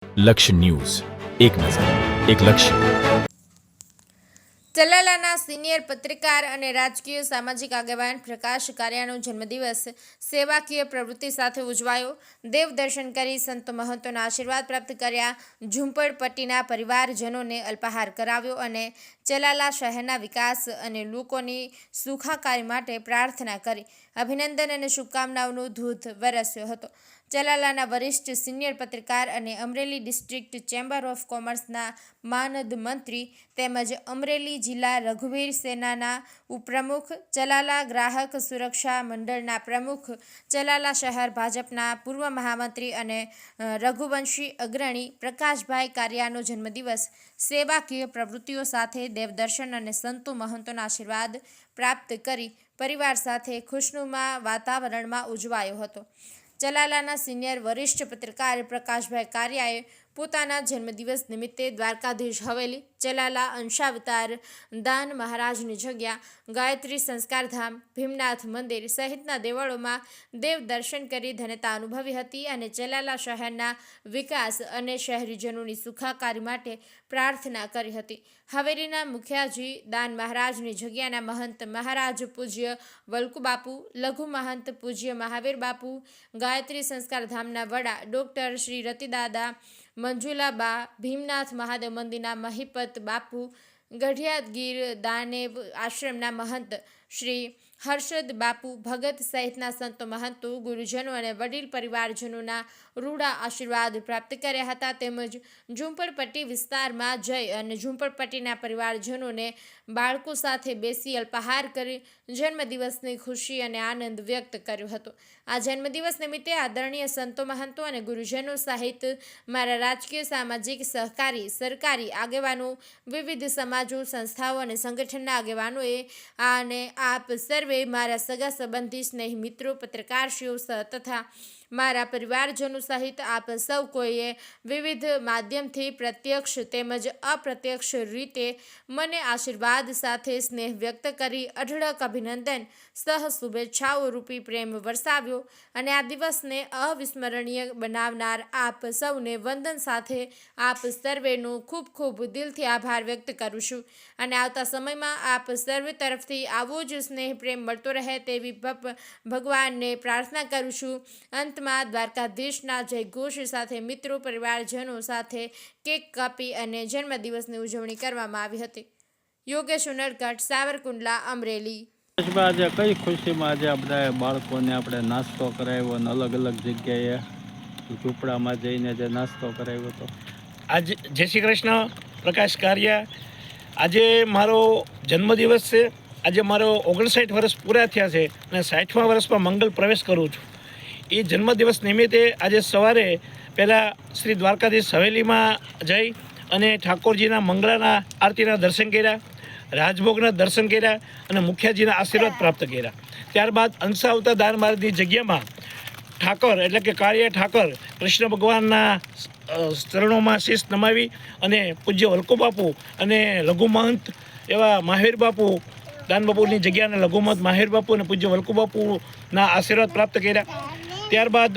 લક્ષ્ય ન્યૂઝ, એક નજર, એક લક્ષ્ય. ચલાલાના સિનિયર પત્રકાર અને રાજકીય સામાજિક આગેવાન પ્રકાશ કારિયાનો જન્મદિવસ સેવાકીય પ્રવૃત્તિ સાથે ઉજવાયો. દેવ દર્શન કરી સંતો મહંતોના આશીર્વાદ પ્રાપ્ત કર્યા. ઝુંપડપટ્ટીના પરિવારજનોને અલ્પાહાર કરાવ્યો અને ચલાલા શહેરના વિકાસ અને લોકોની સુખાકારી માટે પ્રાર્થના કરી અભિનંદન અને શુભકામનાઓનો ધૂધ વરસ્યો હતો. ચલાલાના વરિષ્ઠ સિનિયર પત્રકાર અને અમરેલી ડિસ્ટ્રિક્ટ ચેમ્બર ઓફ કોમર્સના માનદ મંત્રી તેમજ અમરેલી જિલ્લા રઘુવીર સેનાના ઉપપ્રમુખ, ચલાલા ગ્રાહક સુરક્ષા મંડળના પ્રમુખ, ચલાલા શહેર ભાજપના પૂર્વ મહામંત્રી અને રઘુવંશી અગ્રણી પ્રકાશભાઈ કારિયાનો જન્મદિવસ સેવાકીય પ્રવૃત્તિઓ સાથે દેવદર્શન અને સંતો મહંતોના આશીર્વાદ પ્રાપ્ત કરી પરિવાર સાથે ખુશનુમા વાતાવરણમાં ઉજવાયો હતો. ચલાલાના સિનિયર વરિષ્ઠ પત્રકાર પ્રકાશભાઈ કારિયાએ પોતાના જન્મદિવસ નિમિત્તે દ્વારકાધીશ હવેલી, ચલાલા અંશાવતાર, દાન મહારાજની જગ્યા, ગાયત્રી સંસ્કારધામ, ભીમનાથ મંદિર સહિતના દેવળોમાં દેવ દર્શન કરી ધન્યતા અનુભવી હતી અને ચલાલા શહેરના વિકાસ અને શહેરીજનોની સુખાકારી માટે પ્રાર્થના કરી હતી. હવેલીના મુખિયાજી, દાન મહારાજની જગ્યાના મહંત મહારાજ પૂજ્ય વલ્કુબાપુ, લઘુ મહંત પૂજ્ય મહાવીર બાપુ, ગાયત્રી સંસ્કારધામના વડા ડૉક્ટર શ્રી રતિદાદા, મંજુલાબા, ભીમનાથ મહાદેવ મંદિરના મહિપત બાપુ, ગઢિયાદગીર દાનેવ આશ્રમના મહંત શ્રી હર્ષદ બાપુ ભગત સહિતના સંતો મહંતો, ગુરુજનો અને વડીલ પરિવારજનોના રૂડા આશીર્વાદ પ્રાપ્ત કર્યા હતા. તેમજ ઝુંપડપટ્ટી વિસ્તારમાં જઈ અને ઝુંપડપટ્ટીના પરિવારજનોને બાળકો સાથે બેસી અલ્પાહાર કરી જન્મદિવસની ખુશી અને આનંદ વ્યક્ત કર્યો હતો. આ જન્મદિવસ નિમિત્તે આદરણીય સંતો મહંતો અને ગુરુજનો સહિત મારા રાજકીય, સામાજિક, સહકારી, સરકારી આગેવાનો, વિવિધ સમાજો, સંસ્થાઓ અને સંગઠનના આગેવાનોએ અને આપ સર્વે મારા સગા સંબંધી, સ્નેહી મિત્રો, પત્રકારશ્રીઓ તથા મારા પરિવારજનો સહિત આપ સૌ કોઈએ વિવિધ માધ્યમથી પ્રત્યક્ષ તેમજ અપ્રત્યક્ષ રીતે મને આશીર્વાદ સાથે સ્નેહ વ્યક્ત કરી અઢળક અભિનંદન સહ શુભેચ્છાઓ રૂપી પ્રેમ વરસાવ્યો અને આ દિવસને અવિસ્મરણીય બનાવનાર આપ સૌને વંદન સાથે આપ સર્વેનો ખૂબ ખૂબ દિલથી આભાર વ્યક્ત કરું છું અને આવતા સમયમાં આપ સર્વે તરફથી આવો જ સ્નેહ પ્રેમ મળતો રહે તેવી ભગવાનને પ્રાર્થના કરું છું. અંતમાં દ્વારકાધીશના જય ઘોષ સાથે મિત્રો, પરિવારજનો સાથે કેક કાપી અને જન્મદિવસની ઉજવણી કરવામાં આવી હતી. યોગેશ ઉનડકટ, સાવરકુંડલા, અમરેલી. આજે કઈ ખુશીમાં આજે બધા બાળકોને આપણે નાસ્તો કરાવ્યો અને અલગ અલગ જગ્યાએ ઝૂંપડામાં જઈને જે નાસ્તો કરાવ્યો હતો. આજે જય શ્રી કૃષ્ણ. પ્રકાશ કારિયા. આજે મારો જન્મદિવસ છે. આજે મારો 59 વર્ષ પૂરા થયા છે અને 60મા વર્ષમાં મંગલ પ્રવેશ કરું છું. એ જન્મદિવસ નિમિત્તે આજે સવારે પહેલાં શ્રી દ્વારકાધીશ હવેલીમાં જઈ અને ઠાકોરજીના મંગળાના આરતીના દર્શન કર્યા, રાજભોગના દર્શન કર્યા અને મુખિયાજીના આશીર્વાદ પ્રાપ્ત કર્યા. ત્યારબાદ અંશાવતાર દાન મહારાજની જગ્યામાં ઠાકર એટલે કે કારિયા ઠાકર કૃષ્ણ ભગવાનના ચરણોમાં શીશ નમાવી અને પૂજ્ય વલ્કુબાપુ અને લઘુ મહંત એવા મહાવીર બાપુ, દાન બાપુની જગ્યાના લઘુમત મહાવીર બાપુ અને પૂજ્ય વલ્કુબાપુના આશીર્વાદ પ્રાપ્ત કર્યા. ત્યારબાદ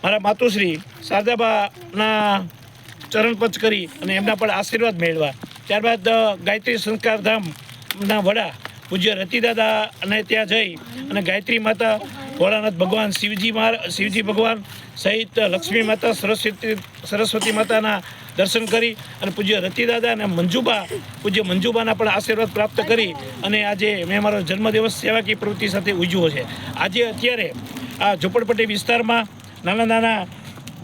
મારા માતુશ્રી શારદાબાના ચરણપંચ કરી અને એમના પણ આશીર્વાદ મેળવ્યા. ત્યારબાદ ગાયત્રી સંસ્કારધામના વડા પૂજ્ય રતિદાદા અને ત્યાં જઈ અને ગાયત્રી માતા, ભોળાનાથ ભગવાન, શિવજી ભગવાન સહિત લક્ષ્મી માતા, સરસ્વતી માતાના દર્શન કરી અને પૂજ્ય રતિદાદા અને પૂજ્ય મંજુબાના પણ આશીર્વાદ પ્રાપ્ત કરી અને આજે મેં મારો જન્મદિવસ સેવાકીય પ્રવૃત્તિ સાથે ઉજવ્યો છે. આજે અત્યારે આ ઝૂંપડપટ્ટી વિસ્તારમાં નાના નાના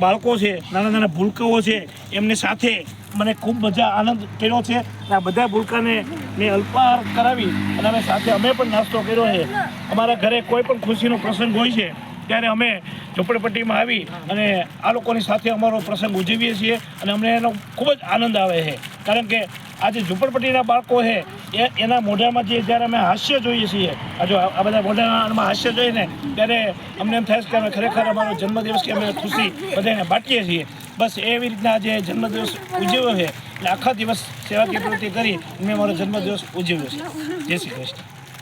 બાળકો છે, નાના નાના ભૂલકાઓ છે, એમની સાથે મને ખૂબ મજા આનંદ કર્યો છે. આ બધા ભૂલકાને મેં અલ્પાહાર કરાવી અને અમે સાથે અમે પણ નાસ્તો કર્યો છે. અમારા ઘરે કોઈ પણ ખુશીનો પ્રસંગ હોય છે ત્યારે અમે ઝૂંપડપટ્ટીમાં આવી અને આ લોકોની સાથે અમારો પ્રસંગ ઉજવીએ છીએ અને અમને એનો ખૂબ જ આનંદ આવે છે. કારણ કે આજે ઝૂંપડપટ્ટીના બાળકો છે એના મોઢામાં જ્યારે અમે હાસ્ય જોઈએ છીએ, આ બધા મોઢામાં હાસ્ય જોઈને ત્યારે અમને એમ થાય છે કે અમે ખરેખર અમારો જન્મદિવસ કે અમે ખુશી બધાને બાંટીએ છીએ. બસ એવી રીતના આજે જન્મદિવસ ઉજવ્યો છે એટલે આખા દિવસ સેવાકીય પ્રવૃત્તિ કરી મેં મારો જન્મદિવસ ઉજવ્યો છે. જય શ્રી કૃષ્ણ.